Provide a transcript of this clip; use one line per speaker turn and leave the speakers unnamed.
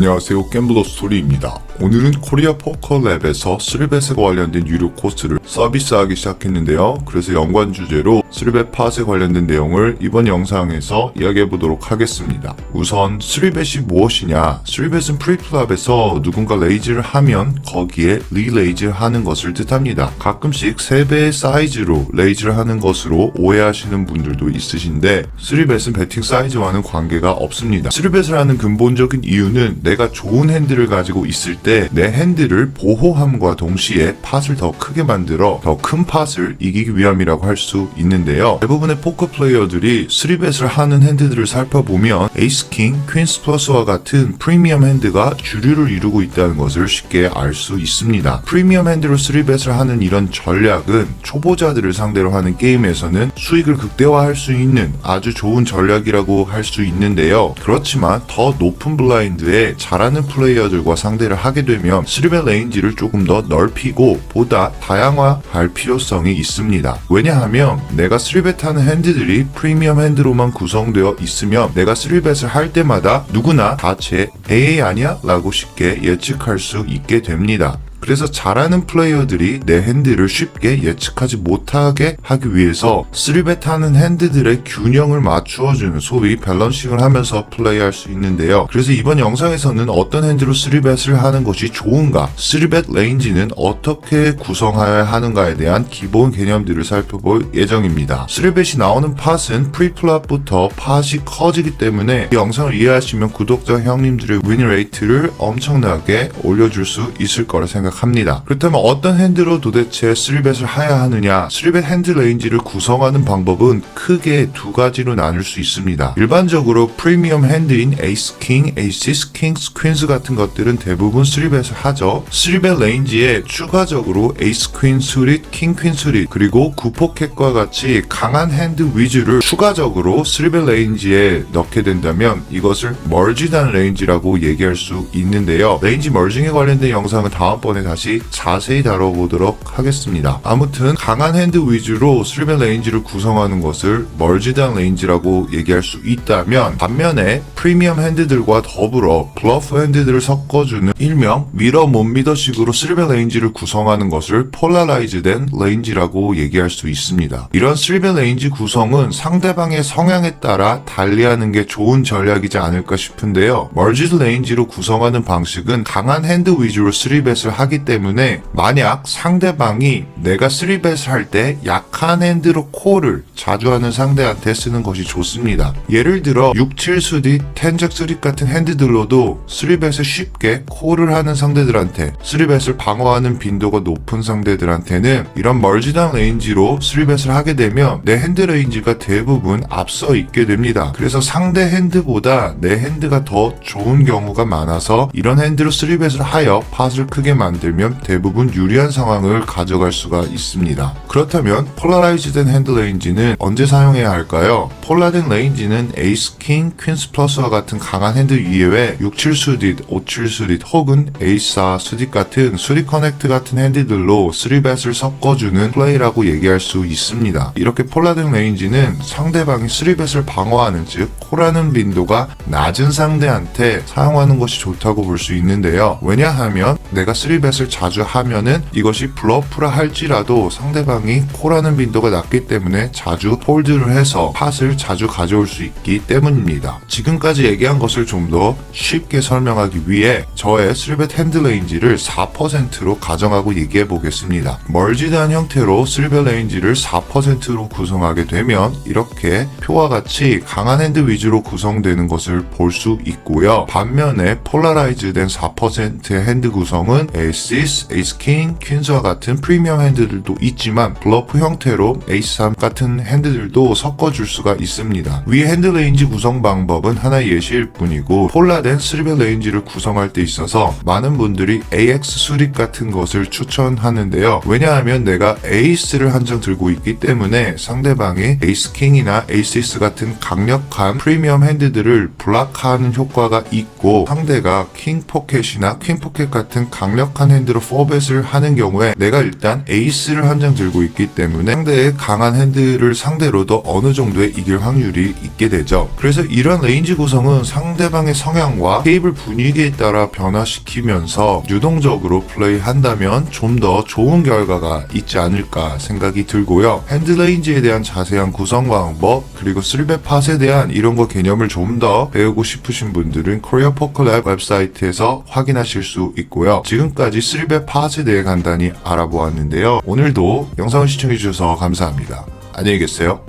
안녕하세요, 갬블러 스토리입니다. 오늘은 코리아 포커랩에서 3벳에 관련된 유료 코스를 서비스하기 시작했는데요. 그래서 연관 주제로 3벳 팟에 관련된 내용을 이번 영상에서 이야기해보도록 하겠습니다. 우선 3벳이 무엇이냐? 3벳은 프리플랍에서 누군가 레이즈를 하면 거기에 리레이즈를 하는 것을 뜻합니다. 가끔씩 3배의 사이즈로 레이즈를 하는 것으로 오해하시는 분들도 있으신데 3벳은 배팅 사이즈와는 관계가 없습니다. 3벳을 하는 근본적인 이유는 내가 좋은 핸들을 가지고 있을 때 내 핸들을 보호함과 동시에 팟을 더 크게 만들어 더 큰 팟을 이기기 위함이라고 할 수 있는데요. 대부분의 포커 플레이어들이 3벳을 하는 핸드들을 살펴보면 에이스 킹, 퀸스 플러스와 같은 프리미엄 핸드가 주류를 이루고 있다는 것을 쉽게 알 수 있습니다. 프리미엄 핸드로 3벳을 하는 이런 전략은 초보자들을 상대로 하는 게임에서는 수익을 극대화할 수 있는 아주 좋은 전략이라고 할 수 있는데요. 그렇지만 더 높은 블라인드에 잘하는 플레이어들과 상대를 하게 되면 3벳 레인지를 조금 더 넓히고 보다 다양화할 필요성이 있습니다. 왜냐하면 내가 3벳 하는 핸드들이 프리미엄 핸드로만 구성되어 있으면 내가 3벳을 할 때마다 누구나 다 제 AA 아니야? 라고 쉽게 예측할 수 있게 됩니다. 그래서 잘하는 플레이어들이 내 핸드를 쉽게 예측하지 못하게 하기 위해서 3벳 하는 핸드들의 균형을 맞추어주는 소위 밸런싱을 하면서 플레이할 수 있는데요. 그래서 이번 영상에서는 어떤 핸드로 3벳을 하는 것이 좋은가, 3벳 레인지는 어떻게 구성해야 하는가에 대한 기본 개념들을 살펴볼 예정입니다. 3벳이 나오는 팟은 프리플랍부터 팟이 커지기 때문에 이 영상을 이해하시면 구독자 형님들의 윈 레이트를 엄청나게 올려줄 수 있을 거라 생각합니다. 그렇다면 어떤 핸드로 도대체 3벳을 해야 하느냐? 3벳 핸드 레인지를 구성하는 방법은 크게 두 가지로 나눌 수 있습니다. 일반적으로 프리미엄 핸드인 에이스 킹, 에이시스, 킹스, 퀸스 같은 것들은 대부분 3벳을 하죠. 3벳 레인지에 추가적으로 에이스 퀸 수릿, 킹 퀸 수릿, 그리고 구포켓과 같이 강한 핸드 위주를 추가적으로 3벳 레인지에 넣게 된다면 이것을 멀지단 레인지라고 얘기할 수 있는데요. 레인지 멀징에 관련된 영상은 다음번에 다시 자세히 다뤄보도록 하겠습니다. 아무튼 강한 핸드 위주로 3벳 레인지를 구성하는 것을 멀지단 레인지라고 얘기할 수 있다면, 반면에 프리미엄 핸드들과 더불어 블러프 핸드들을 섞어주는 일명 미러 못 믿어식으로 3벳 레인지를 구성하는 것을 폴라라이즈된 레인지라고 얘기할 수 있습니다. 이런 3벳 레인지 구성은 상대방의 성향에 따라 달리하는 게 좋은 전략이지 않을까 싶은데요. 멀지드 레인지로 구성하는 방식은 강한 핸드 위주로 3벳을 하기 때문에 만약 상대방이 내가 3벳을 할 때 약한 핸드로 콜을 자주 하는 상대한테 쓰는 것이 좋습니다. 예를 들어 6, 7 수릿, 10잭 수릿 같은 핸드들로도 3벳을 쉽게 콜을 하는 상대들한테, 3벳을 방어하는 빈도가 높은 상대들한테는 이런 멀지단 레인지로 3벳을 하게 되면 내 핸드 레인지가 대부분 앞서 있게 됩니다. 그래서 상대 핸드보다 내 핸드가 더 좋은 경우가 많아서 이런 핸드로 3벳을 하여 팟을 크게 만들면 대부분 유리한 상황을 가져갈 수가 있습니다. 그렇다면 폴라라이즈된 핸드 레인지는 언제 사용해야 할까요? 폴라된 레인지는 에이스 킹, 퀸스 플러스와 같은 강한 핸드 이외에 6, 7 수릿, 5, 7 수릿 혹은 에이스 4 수릿 같은 수릿 커넥트 같은 핸드들로 3벳을 섞어주는 플레이라고 얘기할 수 있습니다. 이렇게 폴라된 레인지는 상대방이 3벳을 방어하는, 즉 콜하는 빈도가 낮은 상대한테 사용하는 것이 좋다고 볼 수 있는데요. 왜냐하면 내가 3벳을 자주 하면은 이것이 블러프라 할지라도 상대방이 콜하는 빈도가 낮기 때문에 자주 폴드를 해서 팟을 자주 가져올 수 있기 때문입니다. 지금까지 얘기한 것을 좀 더 쉽게 설명하기 위해 저의 3벳 핸드 레인지를 4%로 가정하고 얘기해 보겠습니다. 멀지단 형태로 3벳 레인지를 4%로 구성하게 되면 이렇게 표와 같이 강한 핸드 위주로 구성되는 것을 볼 수 있고요. 반면에 폴라라이즈된 4%의 핸드 구성은 에이시스, 에이스 킹, 퀸스와 같은 프리미엄 핸드들도 있지만 블러프 형태로 에이스 3 같은 핸드들도 섞어줄 수가 있습니다. 위 핸드 레인지 구성 방법은 하나의 예시일 뿐이고 폴라된 3벳 레인지를 구성할 때 있어서 많은 분들이 AX 수릿 같은 것을 추천하는데요. 왜냐하면 내가 에이스를 한 장 들고 있기 때문에 상대방이 에이스 킹이나 에이시스 같은 강력한 프리미엄 핸드들을 블락하는 효과가 있고 상대가 킹 포켓이나 퀸 포켓 같은 강력한 약한 핸드로 4벳을 하는 경우에 내가 일단 에이스를 한 장 들고 있기 때문에 상대의 강한 핸드를 상대로도 어느 정도의 이길 확률이 있게 되죠. 그래서 이런 레인지 구성은 상대방의 성향과 테이블 분위기에 따라 변화시키면서 유동적으로 플레이한다면 좀 더 좋은 결과가 있지 않을까 생각이 들고요. 핸드 레인지에 대한 자세한 구성 방법 그리고 3벳 팟에 대한 이런 거 개념을 좀 더 배우고 싶으신 분들은 코리아 포커랩 웹사이트에서 확인하실 수 있고요. 지금까지 3벳 팟에 대해 간단히 알아보았는데요. 오늘도 영상을 시청해주셔서 감사합니다. 안녕히 계세요.